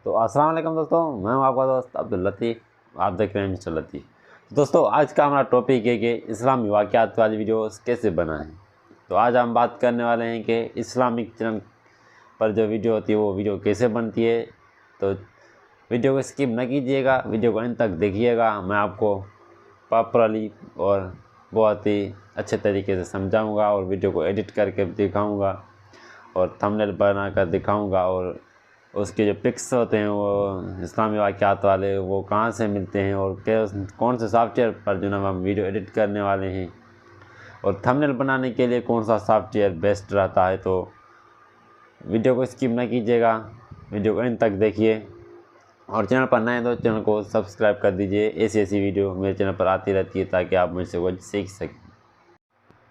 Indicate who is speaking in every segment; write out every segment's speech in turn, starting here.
Speaker 1: तो अस्सलाम वालेकुम दोस्तों, मैं हूं आपका दोस्त अब्दुल लतीफ़। आप देख रहे हैं मिस्टर लतीफ़। तो दोस्तों, आज का हमारा टॉपिक है कि इस्लामी वाक़यात वाली वीडियोस कैसे बनाएं। तो आज हम बात करने वाले हैं कि इस्लामिक चैनल पर जो वीडियो होती है वो वीडियो कैसे बनती है। तो वीडियो को स्किप न कीजिएगा, वीडियो को अंत तक देखिएगा। मैं आपको प्रॉपरली और बहुत ही अच्छे तरीके से समझाऊंगा और वीडियो को एडिट करके दिखाऊंगा और थंबनेल बनाकर दिखाऊंगा। और उसके जो पिक्स होते हैं वो इस्लामी वाक़यात वाले वो कहाँ से मिलते हैं और कौन से सॉफ्टवेयर पर जो ना हम वीडियो एडिट करने वाले हैं और थंबनेल बनाने के लिए कौन सा सॉफ्टवेयर बेस्ट रहता है। तो वीडियो को स्किप ना कीजिएगा, वीडियो को अंत तक देखिए और चैनल पर नए तो चैनल को सब्सक्राइब कर दीजिए। ऐसी वीडियो मेरे चैनल पर आती रहती है ताकि आप मुझसे कुछ सीख सकें।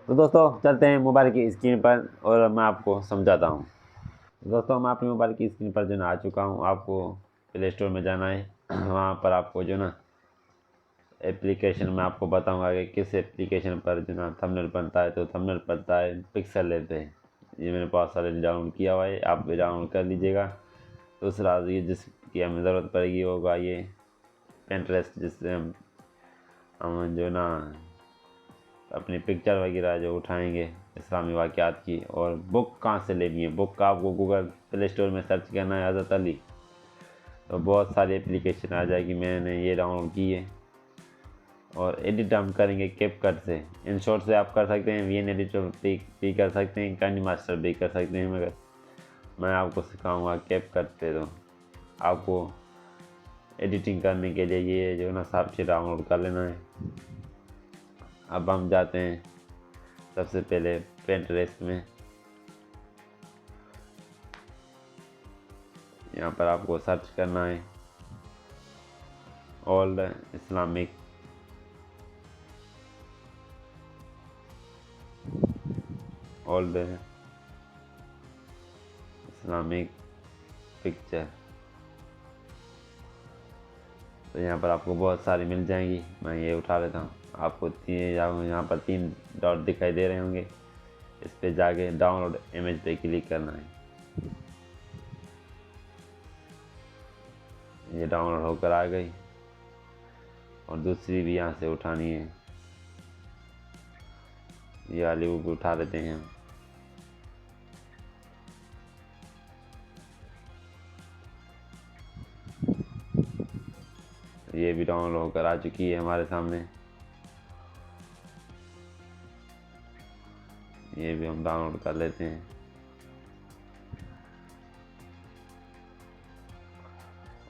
Speaker 1: तो दोस्तों, चलते हैं मोबाइल की स्क्रीन पर और मैं आपको समझाता हूँ। दोस्तों, मैं अपने मोबाइल की स्क्रीन पर जो ना आ चुका हूँ। आपको प्ले स्टोर में जाना है, वहाँ पर आपको जो ना एप्लीकेशन में आपको बताऊंगा कि किस एप्लीकेशन पर जो ना थंबनेल बनता है। तो थंबनेल बनता है पिक्सल लेते हैं। ये मैंने बहुत सारे डाउनलोड किया हुआ है, आप भी डाउनलोड कर लीजिएगा। दूसरा ये जिसकी हमें ज़रूरत पड़ेगी होगा ये पिंटरेस्ट, जिससे हम जो ना अपनी पिक्चर वगैरह जो उठाएंगे इस्लामी वाक़यात की। और बुक कहाँ से लेनी है, बुक का आपको गूगल प्ले स्टोर में सर्च करना है हज़रत अली, तो बहुत सारी एप्लीकेशन आ जाएगी। मैंने ये डाउनलोड की है। और एडिट हम करेंगे कैपकट से, इन शॉर्ट से आप कर सकते हैं, वीएन एडिटर भी कर सकते हैं, काइनी मास्टर भी कर सकते हैं, मगर मैं आपको सिखाऊंगा कैपकट पे। तो आपको एडिटिंग करने के लिए ये जो ना सॉफ्टवेयर डाउनलोड कर लेना है। अब हम जाते हैं सबसे पहले पिंटरेस्ट में। यहाँ पर आपको सर्च करना है ओल्ड इस्लामिक पिक्चर। तो यहाँ पर आपको बहुत सारी मिल जाएंगी। मैं ये उठा लेता हूँ। आपको यहाँ पर 3 डॉट दिखाई दे रहे होंगे, इस पे जाके डाउनलोड इमेज पे क्लिक करना है। ये डाउनलोड होकर आ गई और दूसरी भी यहाँ से उठानी है। ये वाली बुक उठा लेते हैं हम। ये भी डाउनलोड होकर आ चुकी है हमारे सामने। ये भी हम डाउनलोड कर लेते हैं।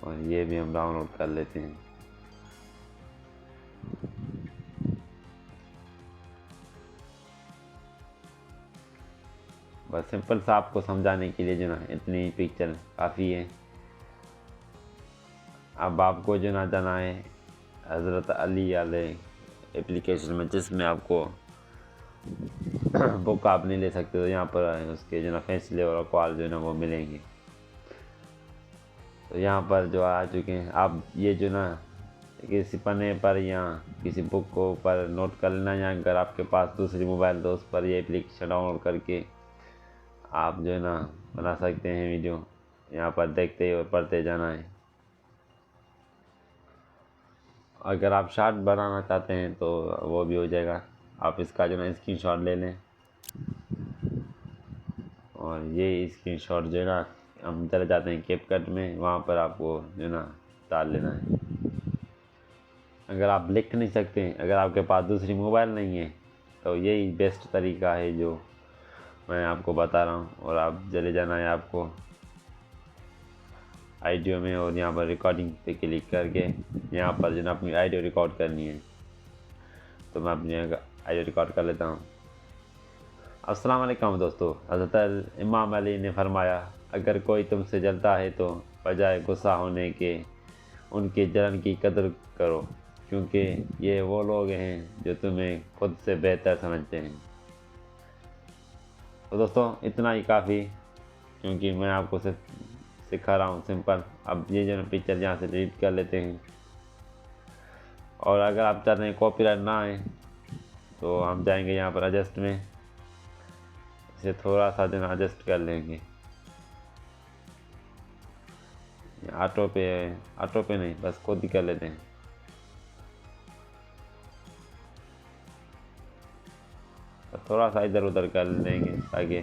Speaker 1: और ये भी हम डाउनलोड कर लेते हैं। बस सिंपल सा आपको समझाने के लिए जो ना इतनी पिक्चर काफ़ी है। अब आपको जो ना जाना है हज़रत अली वाले एप्लीकेशन में, जिसमें आपको बुक आप नहीं ले सकते। तो यहाँ पर उसके जो ना फैसले और अक़वाल जो है ना वो मिलेंगे। तो यहाँ पर जो आ चुके हैं, आप ये जो ना किसी पन्ने पर या किसी बुक को पर नोट कर लेना, या अगर आपके पास दूसरी मोबाइल तो उस पर ये एप्लीकेशन डाउनलोड करके आप जो है ना बना सकते हैं वीडियो। यहाँ पर देखते और पढ़ते जाना है। अगर आप शॉर्ट बनाना चाहते हैं तो वो भी हो जाएगा। आप इसका जो ना स्क्रीनशॉट ले लें और ये स्क्रीनशॉट जो है ना हम चले जाते हैं कैपकट में, वहाँ पर आपको जो ना डाल लेना है। अगर आप लिख नहीं सकते हैं, अगर आपके पास दूसरी मोबाइल नहीं है, तो यही बेस्ट तरीका है जो मैं आपको बता रहा हूँ। और आप चले जाना है आपको आइडियो में और यहाँ पर रिकॉर्डिंग पे क्लिक करके यहाँ पर जो ना अपनी आइडियो रिकॉर्ड करनी है। तो मैं अपनी आइडियो रिकॉर्ड कर लेता हूँ। अस्सलाम वालेकुम दोस्तों, हज़रत इमाम अली ने फरमाया, अगर कोई तुमसे जलता है तो बजाय गुस्सा होने के उनके जलन की कदर करो, क्योंकि ये वो लोग हैं जो तुम्हें खुद से बेहतर समझते हैं। तो दोस्तों, इतना ही काफ़ी, क्योंकि मैं आपको सिर्फ सिखा रहा हूँ सिंपल। अब ये जो पिक्चर यहाँ से डिलीट कर लेते हैं। और अगर आप चाहते हैं कॉपीराइट ना आए तो हम जाएंगे यहाँ पर एडजस्ट में, इसे थोड़ा सा जो एडजस्ट कर लेंगे। ऑटो पे नहीं, बस खुद ही कर लेते हैं। तो थोड़ा सा इधर उधर कर लेंगे ताकि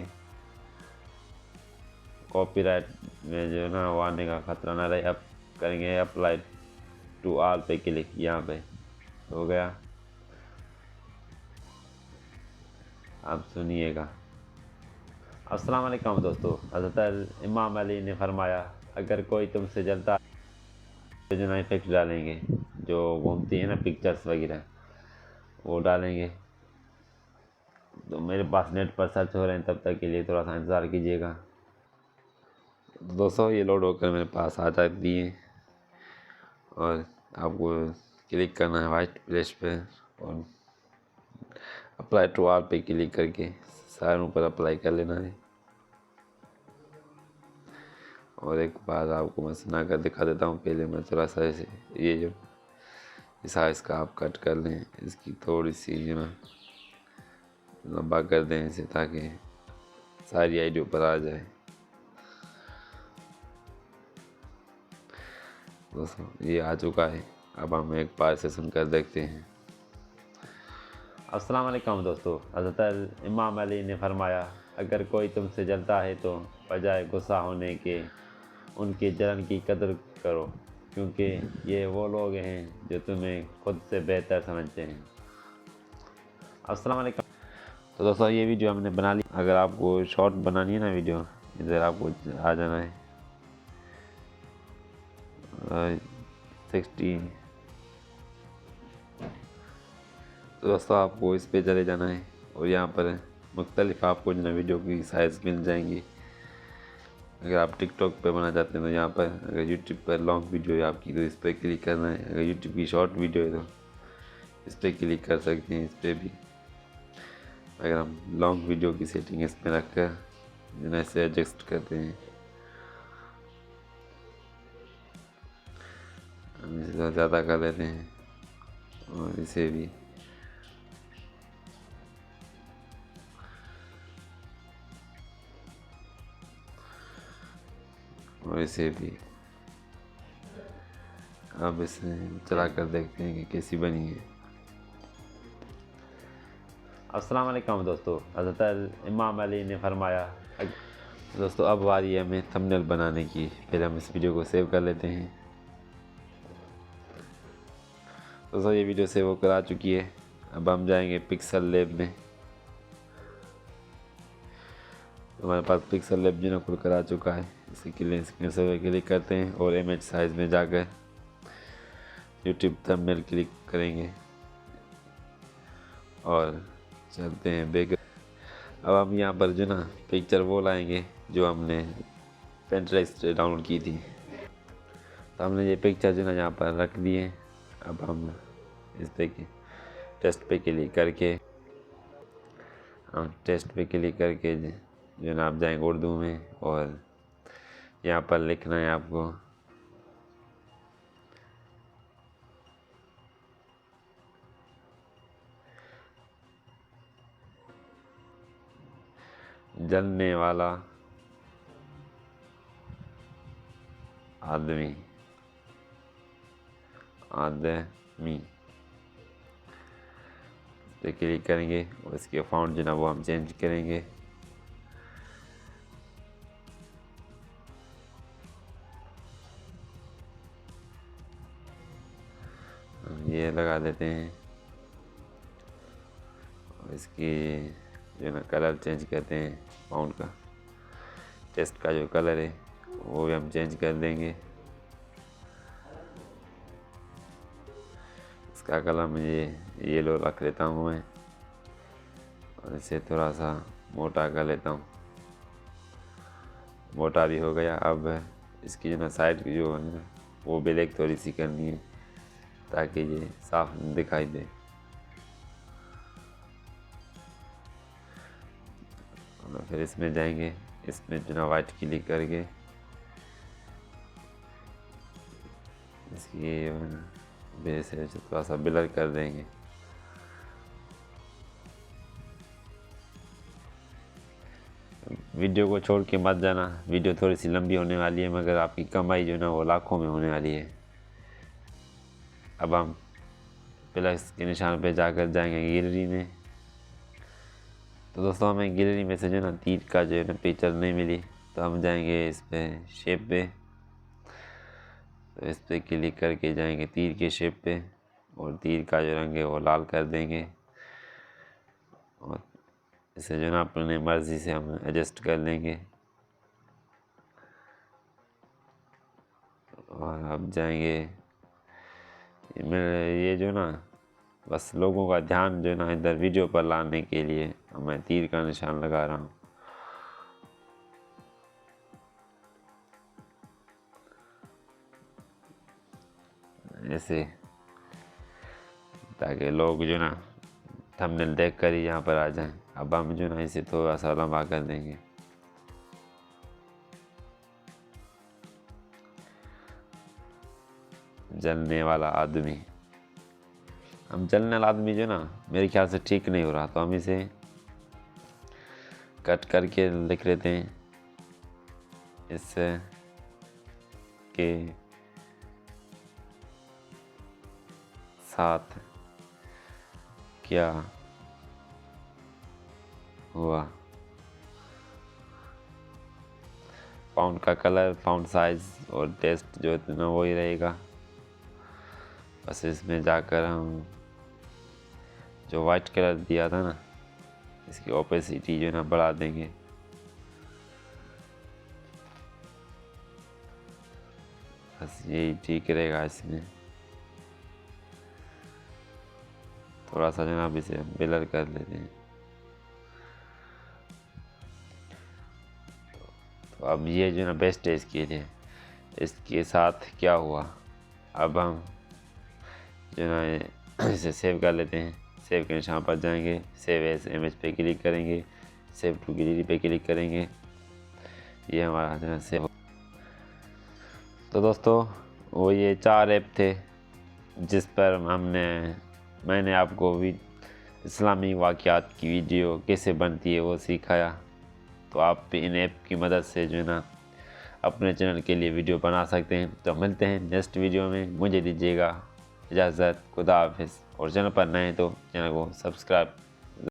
Speaker 1: कॉपीराइट में जो है ना वो आने का खतरा ना रहे। अब करेंगे अप्लाई टू ऑल पे क्लिक, यहाँ पे हो गया। आप सुनिएगा। अस्सलाम वालेकुम दोस्तों, हज़रत इमाम अली ने फरमाया अगर कोई तुमसे जलता तो जो ना इफेक्ट डालेंगे, जो घूमती है ना पिक्चर्स वगैरह वो डालेंगे। तो मेरे पास नेट पर सर्च हो रहे हैं, तब तक के लिए थोड़ा सा इंतज़ार कीजिएगा। दोस्तों ये लोड होकर मेरे पास आ जाती है और आपको क्लिक करना है वाइट प्लेस पे और अप्लाई टू ऑल पे क्लिक करके सारों पर अप्लाई कर लेना है। और एक बात आपको मैं सुना कर दिखा देता हूँ। पहले मैं थोड़ा सा ऐसे ये जो साइज़ का आप कट कर लें, इसकी थोड़ी सी जो ना लंबा कर दें इसे, ताकि सारी आईडी ऊपर आ जाए। दोस्तों ये आ चुका है, अब हम एक बार से सुनकर देखते हैं। अस्सलाम वालेकुम दोस्तों, हज़रत इमाम अली ने फरमाया अगर कोई तुमसे जलता है तो बजाय गुस्सा होने के उनकी जलन की कदर करो, क्योंकि ये वो लोग हैं जो तुम्हें खुद से बेहतर समझते हैं। अस्सलाम वालेकुम। तो दोस्तों ये वीडियो हमने बना ली। अगर आपको शॉर्ट बनानी है ना वीडियो, इधर आपको आ जाना है 60। तो दोस्तों आपको इस पे चले जाना है और यहाँ पर मुख्तलिफ आपको जो ना वीडियो की साइज़ मिल जाएंगी। अगर आप टिकटॉक पे बनाना चाहते हैं तो यहाँ पर, अगर यूट्यूब पर लॉन्ग वीडियो है आपकी तो इस पर क्लिक करना है। अगर यूट्यूब की शॉर्ट वीडियो है तो इस पर क्लिक कर सकते हैं। इस पर भी अगर हम लॉन्ग वीडियो की सेटिंग इसमें रख कर जिन्हें से एडजस्ट करते हैं, हम इसे ज़्यादा कर लेते हैं और इसे भी और इसे भी। अब इसे चला कर देखते हैं कि कैसी बनी है। अस्सलाम वालेकुम दोस्तों, हज़रत इमाम अली ने फरमाया। दोस्तों अब बारी है हमें थंबनेल बनाने की। पहले हम इस वीडियो को सेव कर लेते हैं। दोस्तों ये वीडियो सेव होकर आ चुकी है। अब हम जाएंगे पिक्सल लैब में। हमारे पास पिक्सल लैब जो ना खुल कर आ चुका है। इसी के लिए क्लिक करते हैं और इमेज साइज़ में जाकर यूट्यूब थंबनेल क्लिक करेंगे और चलते हैं बैक। अब हम यहाँ पर जो ना पिक्चर वो लाएंगे जो हमने पेन ड्राइव से डाउनलोड की थी। तो हमने ये पिक्चर जो ना यहाँ पर रख दी है। अब हम इस पे टेस्ट पे क्लिक करके जो ना आप जाएंगे उर्दू में और यहाँ पर लिखना है आपको जलने वाला आदमी पे क्लिक करेंगे और इसके फ़ॉन्ट जो ना वो हम चेंज करेंगे। ये लगा देते हैं और इसकी जो ना कलर चेंज करते हैं। फ़ॉन्ट का टेस्ट का जो कलर है वो भी हम चेंज कर देंगे। इसका कलर मुझे येलो रख लेता हूँ मैं और इसे थोड़ा सा मोटा कर लेता हूँ। मोटा भी हो गया। अब इसकी जो ना साइड की जो है ना वो ब्लैक थोड़ी सी करनी है ताकि ये साफ दिखाई दे। और फिर इसमें जाएंगे, इसमें जो ना वाइट क्लिक करके इसकी बेस है थोड़ा सा ब्लर कर देंगे। वीडियो को छोड़ के मत जाना, वीडियो थोड़ी सी लंबी होने वाली है मगर आपकी कमाई जो है ना वो लाखों में होने वाली है। अब हम प्लस के निशान पे जाकर जाएंगे गैलरी में। तो दोस्तों हमें गैलरी में से जो है ना तीर का जो है ना पिक्चर नहीं मिली, तो हम जाएंगे इस पे शेप पे। तो इस पर क्लिक करके जाएंगे तीर के शेप पे और तीर का जो रंग है वो लाल कर देंगे और इसे जो ना अपने मर्ज़ी से हम एडजस्ट कर लेंगे। और अब जाएंगे ये जो ना बस लोगों का ध्यान जो ना इधर वीडियो पर लाने के लिए मैं तीर का निशान लगा रहा हूँ। ऐसे ताकि लोग जो ना थंबनेल देख कर ही यहाँ पर आ जाएं। अब हम जो ना इसे थोड़ा सा लंबा कर देंगे। जलने वाला आदमी, हम जलने वाला आदमी जो ना मेरे ख्याल से ठीक नहीं हो रहा, तो हम इसे कट करके लिख लेते हैं इससे के साथ क्या हुआ। फाउंट का कलर, फाउंट साइज और टेस्ट जो है ना वही रहेगा। बस इसमें जाकर हम जो वाइट कलर दिया था ना इसकी ओपेसिटी जो है ना बढ़ा देंगे। बस यही ठीक रहेगा। इसमें थोड़ा सा जनाब इसे ब्लर कर लेते हैं। तो अब ये जो ना बेस्ट है इसके लिए। इसके साथ क्या हुआ, अब हम जो ना इसे सेव कर लेते हैं। सेव के निशान पर जाएंगे, सेव एज इमेज पे क्लिक करेंगे, सेव टू गैलरी पे क्लिक करेंगे। ये हमारा जो है सेव। तो दोस्तों वो ये 4 ऐप थे जिस पर मैंने आपको इस्लामी वाक़यात की वीडियो कैसे बनती है वो सिखाया। तो आप भी इन ऐप की मदद से जो है ना अपने चैनल के लिए वीडियो बना सकते हैं। तो मिलते हैं नेक्स्ट वीडियो में। मुझे दीजिएगा इजाज़त। खुदा हाफिज़। और चैनल पर नए हैं तो चैनल को सब्सक्राइब